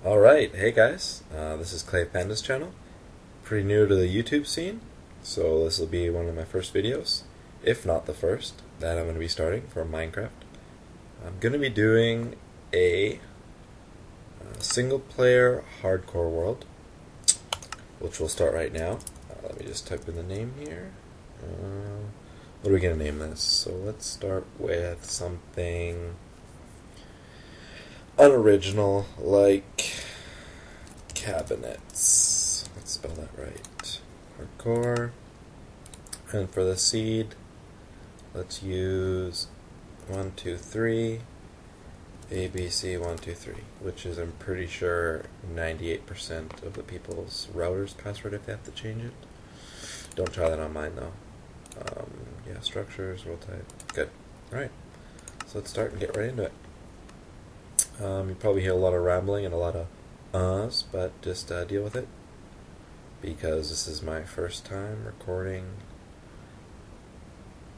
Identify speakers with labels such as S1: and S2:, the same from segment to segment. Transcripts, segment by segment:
S1: Alright, hey guys, this is Clay Panda's channel. Pretty new to the YouTube scene, so this will be one of my first videos, if not the first, that I'm going to be starting for Minecraft. I'm going to be doing a single player hardcore world, which we'll start right now. Let me just type in the name here. What are we going to name this? So let's start with something unoriginal, like cabinets. Let's spell that right. Hardcore. And for the seed, let's use 123 ABC 123, which is, I'm pretty sure, 98% of the people's router's password if they have to change it. Don't try that on mine though. Yeah, structures, world type. Good. Alright. So let's start and get right into it. You probably hear a lot of rambling and a lot of uhs, but just deal with it, because this is my first time recording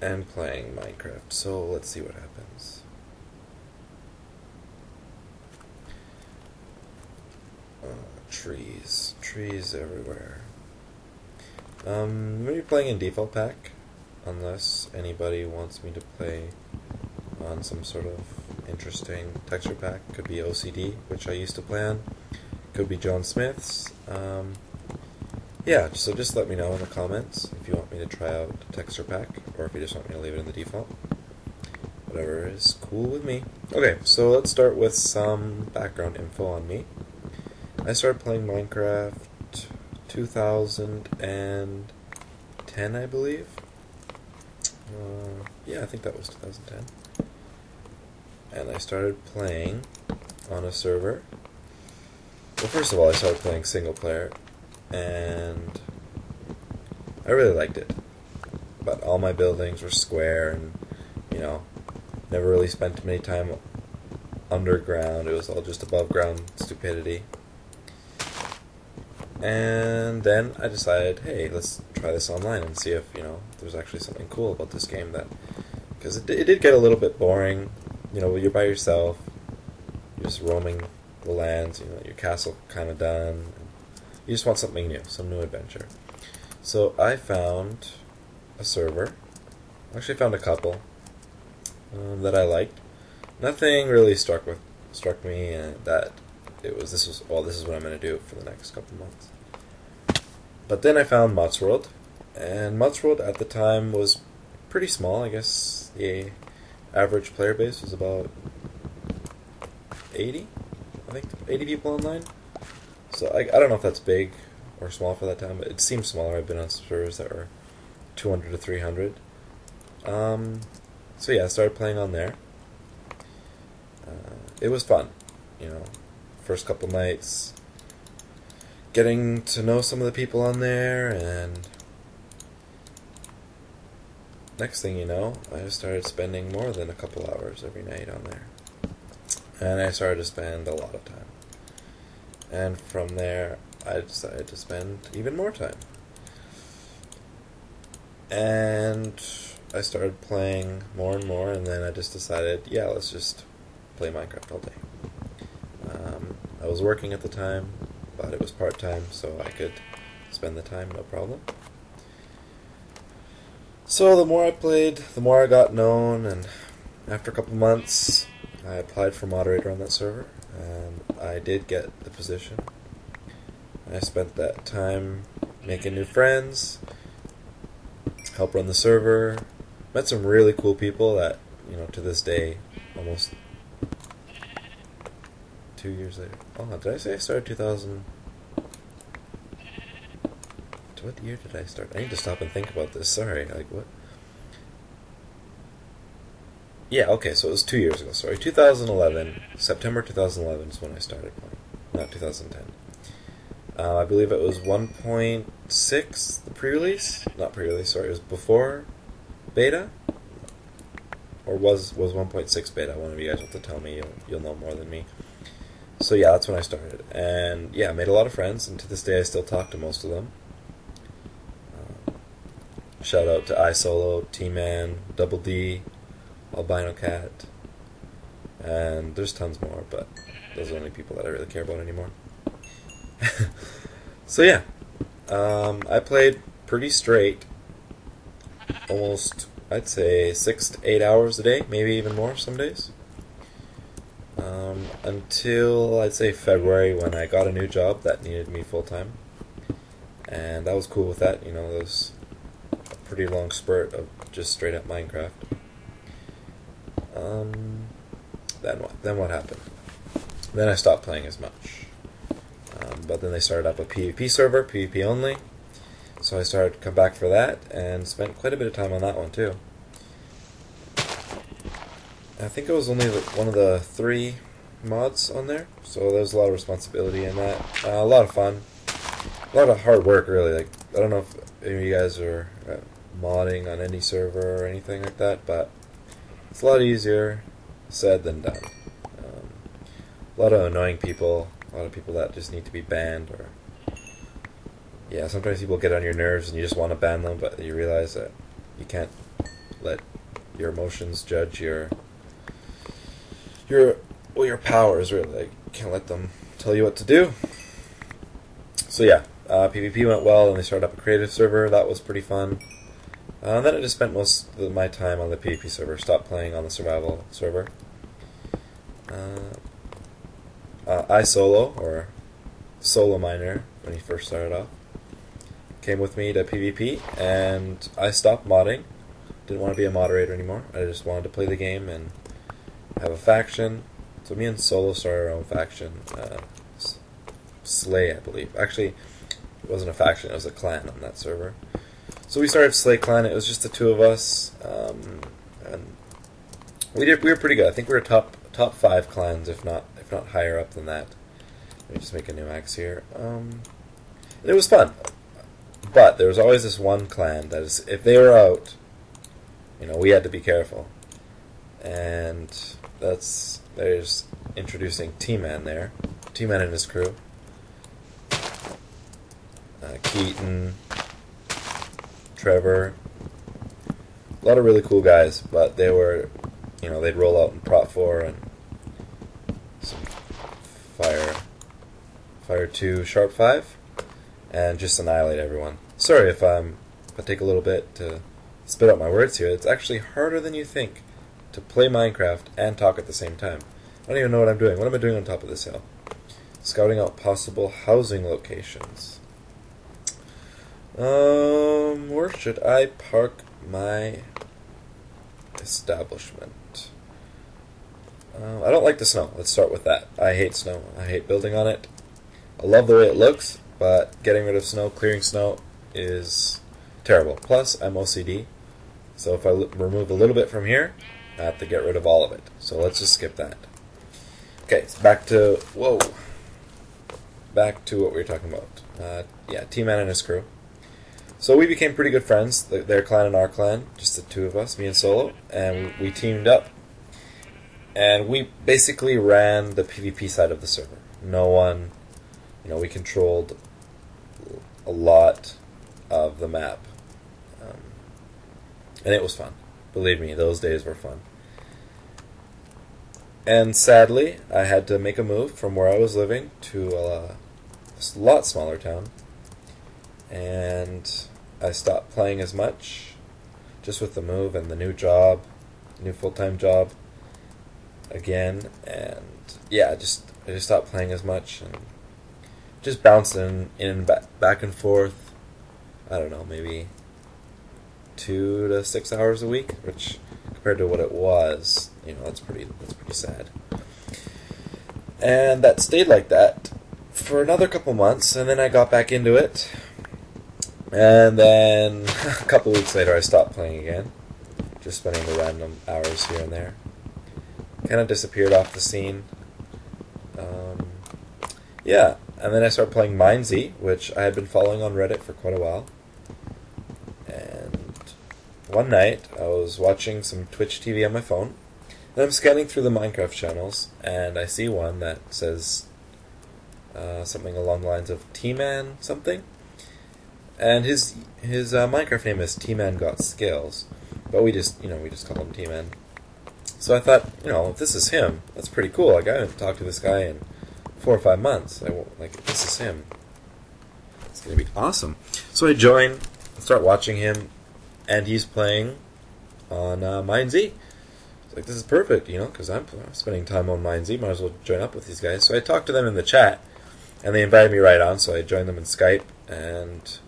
S1: and playing Minecraft. So let's see what happens. Trees everywhere. I'm going to be playing in default pack, unless anybody wants me to play on some sort of interesting texture pack. Could be OCD, which I used to play on. Could be John Smith's. Yeah, so just let me know in the comments if you want me to try out a texture pack, or if you just want me to leave it in the default. Whatever is cool with me. Okay, so let's start with some background info on me. I started playing Minecraft 2010, I believe. Yeah, I think that was 2010. And I started playing on a server. Well, first of all, I started playing single player, and I really liked it. But all my buildings were square, and, you know, never really spent many time underground. It was all just above ground stupidity. And then I decided, hey, let's try this online and see if, there's actually something cool about this game. Because it did get a little bit boring. You're by yourself, you're just roaming the lands, your castle kind of done. You just want something new, some new adventure. So I found a server. Actually found a couple that I liked. Nothing really struck me that this is what I'm going to do for the next couple months. But then I found Mott's World, and Mott's World at the time was pretty small. I guess the average player base was about 80, I think 80 people online. So I don't know if that's big or small for that time, but it seems smaller. I've been on servers that were 200 to 300. So yeah, I started playing on there. It was fun, first couple nights, getting to know some of the people on there, and next thing you know, I just started spending more than a couple hours every night on there. And I started to spend a lot of time. And from there, I decided to spend even more time. And I started playing more and more, and then I just decided, yeah, let's just play Minecraft all day. I was working at the time, but it was part-time, so I could spend the time, no problem. So the more I played, the more I got known, and after a couple months, I applied for moderator on that server, and I did get the position. I spent that time making new friends, helped run the server, met some really cool people that, to this day, almost 2 years later. Oh, did I say I started 2000? What year did I start? I need to stop and think about this. Sorry, what? Yeah, okay, so it was 2 years ago. Sorry, 2011. September 2011 is when I started playing, not 2010. I believe it was 1.6, the pre-release? Not pre-release, sorry, it was before beta? Or was 1.6 beta? One of you guys will have to tell me, you'll know more than me. So yeah, that's when I started. And yeah, I made a lot of friends, and to this day I still talk to most of them. Shout out to iSolo, T-Man, Double D, Albino Cat, and there's tons more, but those are the only people that I really care about anymore. So yeah, I played pretty straight, almost, I'd say 6 to 8 hours a day, maybe even more some days. Until I'd say February, when I got a new job that needed me full time, and I was cool with that. You know, it was a pretty long spurt of just straight up Minecraft. Then what happened? Then I stopped playing as much. But then they started up a PvP server, PvP only. So I started to come back for that, and spent quite a bit of time on that one too. I think I was only one of the 3 mods on there, so there's a lot of responsibility in that. A lot of fun, a lot of hard work, really. Like, I don't know if any of you guys are modding on any server or anything like that, but it's a lot easier said than done. A lot of annoying people, a lot of people that just need to be banned, or yeah, sometimes people get on your nerves and you just want to ban them, but you realize that you can't let your emotions judge your powers, really. Like, you can't let them tell you what to do. So yeah, PvP went well, and they started up a creative server. That was pretty fun. And then I just spent most of my time on the PvP server, stopped playing on the survival server. iSolo, or Solo Miner, when he first started off, came with me to PvP, and I stopped modding. Didn't want to be a moderator anymore. I just wanted to play the game and have a faction. So me and Solo started our own faction, Slay, I believe. Actually, it wasn't a faction, it was a clan on that server. So we started Slay Clan. It was just the 2 of us, and we were pretty good. I think we were top 5 clans, if not higher up than that. Let me just make a new axe here. It was fun, but there was always this one clan that is, if they were out, you know, we had to be careful. And there's introducing T-Man there. T-Man and his crew. Keaton, Trevor. A lot of really cool guys, but they were, you know, they'd roll out in Prot 4 and some Fire 2 Sharp 5, and just annihilate everyone. Sorry if I take a little bit to spit out my words here. It's actually harder than you think to play Minecraft and talk at the same time. I don't even know what I'm doing. What am I doing on top of this hill? Scouting out possible housing locations. Where should I park my establishment? I don't like the snow. Let's start with that. I hate snow. I hate building on it. I love the way it looks, but getting rid of snow, clearing snow, is terrible. Plus, I'm OCD, so if I remove a little bit from here, I have to get rid of all of it. So let's just skip that. Okay, so back to what we were talking about. Yeah, T-Man and his crew. So we became pretty good friends, their clan and our clan, just the 2 of us, me and Solo, and we teamed up. And we basically ran the PvP side of the server. No one, you know, we controlled a lot of the map. And it was fun. Believe me, those days were fun. And sadly, I had to make a move from where I was living to a lot smaller town. And I stopped playing as much, just with the move and the new job, new full-time job again. And yeah, I just stopped playing as much, and just bouncing in and back and forth. I don't know, maybe 2 to 6 hours a week, which compared to what it was, you know, that's pretty sad. And that stayed like that for another couple months, and then I got back into it. And then a couple weeks later I stopped playing again, just spending the random hours here and there. Kind of disappeared off the scene. Yeah, and then I started playing Mindsy, which I had been following on Reddit for quite a while. And one night I was watching some Twitch TV on my phone, and I'm scanning through the Minecraft channels, and I see one that says something along the lines of T-Man something. And his Minecraft name is T-Man Got Skills, but we just call him T-Man. So I thought, if this is him, that's pretty cool. Like, I haven't talked to this guy in 4 or 5 months. I won't, like, this is him. It's gonna be awesome. So I join, start watching him, and he's playing on Mind Z. It's like, this is perfect, you know, because I'm spending time on Mind Z. Might as well join up with these guys. So I talked to them in the chat, and they invited me right on. So I joined them in Skype, and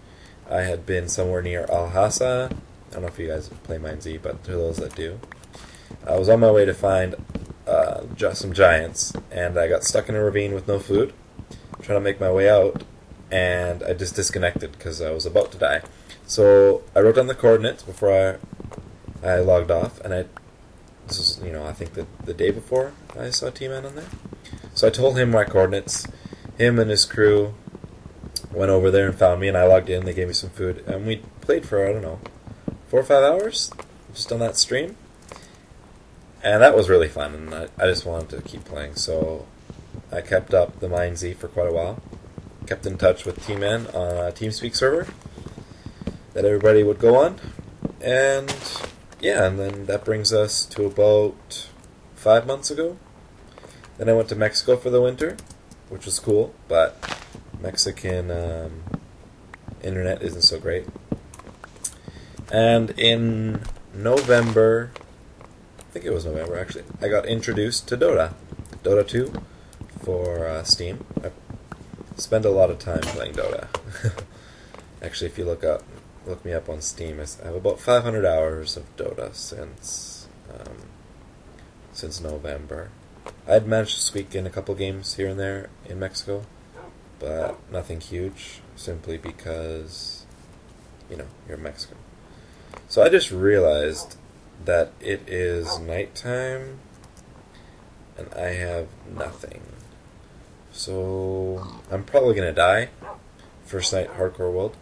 S1: I had been somewhere near Al-Hassa. I don't know if you guys play Mind Z, but to those that do, I was on my way to find some giants, and I got stuck in a ravine with no food, trying to make my way out, and I just disconnected because I was about to die. So I wrote down the coordinates before I logged off, and this was, you know, I think the day before I saw T-Man on there. So I told him my coordinates. Him and his crew went over there and found me, and I logged in. They gave me some food, and we played for, I don't know, 4 or 5 hours just on that stream. And that was really fun, and I just wanted to keep playing. So I kept up the Mind Z for quite a while. Kept in touch with T-Man on a TeamSpeak server that everybody would go on. And yeah, and then that brings us to about 5 months ago. Then I went to Mexico for the winter, which was cool, but Mexican internet isn't so great. And in November, I think it was November actually, I got introduced to Dota 2 for Steam. I spend a lot of time playing Dota. Actually, if you look me up on Steam, I have about 500 hours of Dota since November. I had managed to squeak in a couple games here and there in Mexico, but nothing huge, simply because, you know, you're in Mexico. So I just realized that it is nighttime and I have nothing. So I'm probably gonna die. First night hardcore world.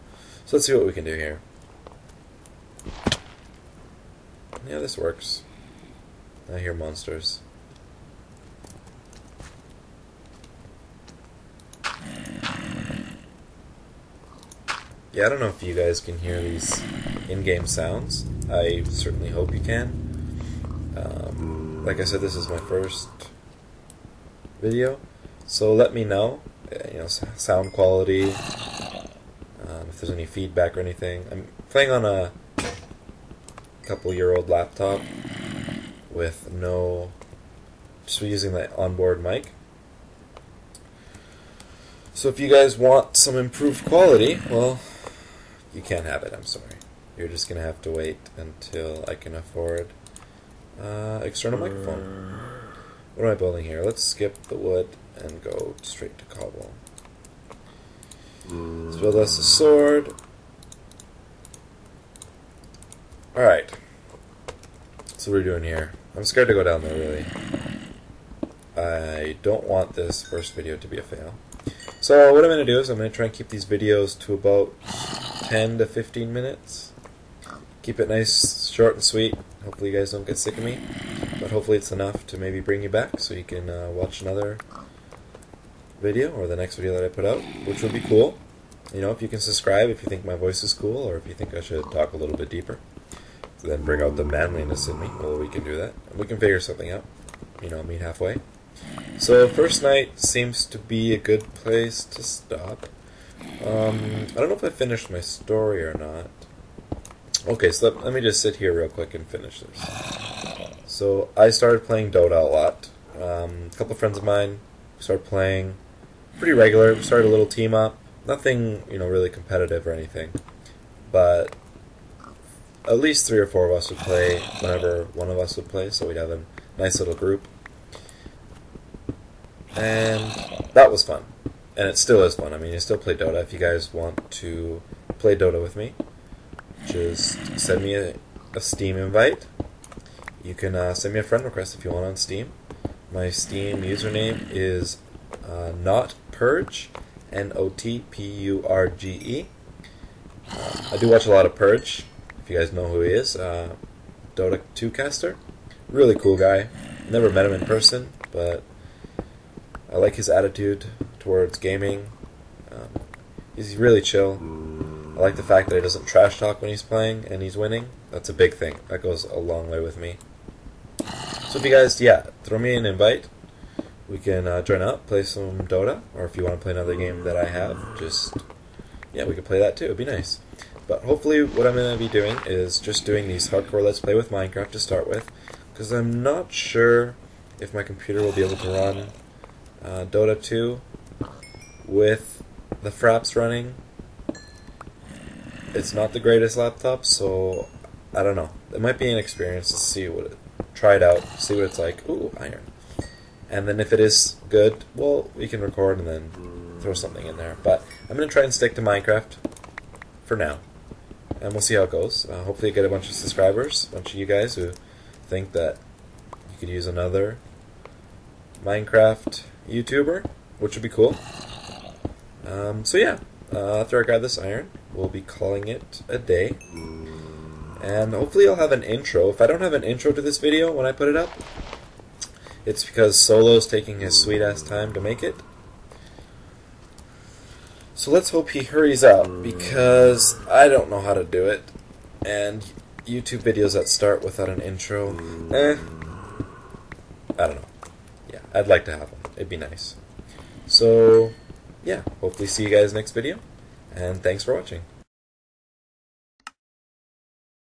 S1: So let's see what we can do here. Yeah, this works. I hear monsters. Yeah, I don't know if you guys can hear these in-game sounds. I certainly hope you can. Like I said, this is my first video, so let me know, you know, sound quality, if there's any feedback or anything. I'm playing on a couple-year-old laptop with just using the onboard mic. So if you guys want some improved quality, well, you can't have it, I'm sorry. You're just going to have to wait until I can afford external microphone. What am I building here? Let's skip the wood and go straight to cobble. Let's build us a sword. Alright. So what are we doing here? I'm scared to go down there, really. I don't want this first video to be a fail. So what I'm going to do is I'm going to try and keep these videos to about 10 to 15 minutes. Keep it nice, short and sweet. Hopefully you guys don't get sick of me. But hopefully it's enough to maybe bring you back so you can watch another video or the next video that I put out, which would be cool. You know, if you can subscribe if you think my voice is cool, or if you think I should talk a little bit deeper. So then bring out the manliness in me. Well, we can do that. We can figure something out. You know, meet halfway. So first night seems to be a good place to stop. I don't know if I finished my story or not. Okay, so let me just sit here real quick and finish this. So I started playing Dota a lot. A couple of friends of mine started playing pretty regular. We started a little team up. Nothing, you know, really competitive or anything. But at least 3 or 4 of us would play whenever one of us would play, so we'd have a nice little group. And that was fun. And it still is fun. I mean, you still play Dota. If you guys want to play Dota with me, just send me a Steam invite. You can send me a friend request if you want on Steam. My Steam username is notpurge, Notpurge. I do watch a lot of Purge, if you guys know who he is. Dota 2 caster. Really cool guy. Never met him in person, but I like his attitude towards gaming. He's really chill. I like the fact that he doesn't trash talk when he's playing and he's winning. That's a big thing. That goes a long way with me. So if you guys, yeah, throw me an invite we can join up, play some Dota, or if you want to play another game that I have, just, yeah, we could play that too. It'd be nice. But hopefully what I'm going to be doing is just doing these hardcore Let's Play with Minecraft to start with, because I'm not sure if my computer will be able to run Dota 2 with the Fraps running. It's not the greatest laptop, so I don't know. It might be an experience to see what try it out, see what it's like. Ooh, iron. And then if it is good, well, we can record and then throw something in there. But I'm going to try and stick to Minecraft for now. And we'll see how it goes. Hopefully I get a bunch of subscribers, a bunch of you guys who think that you could use another Minecraft YouTuber, which would be cool. So yeah, after I grab this iron, we'll be calling it a day. And hopefully I'll have an intro. If I don't have an intro to this video when I put it up, it's because Solo's taking his sweet-ass time to make it. So let's hope he hurries up, because I don't know how to do it. And YouTube videos that start without an intro, I don't know. Yeah, I'd like to have one. It'd be nice. So, yeah, hopefully see you guys next video, and thanks for watching.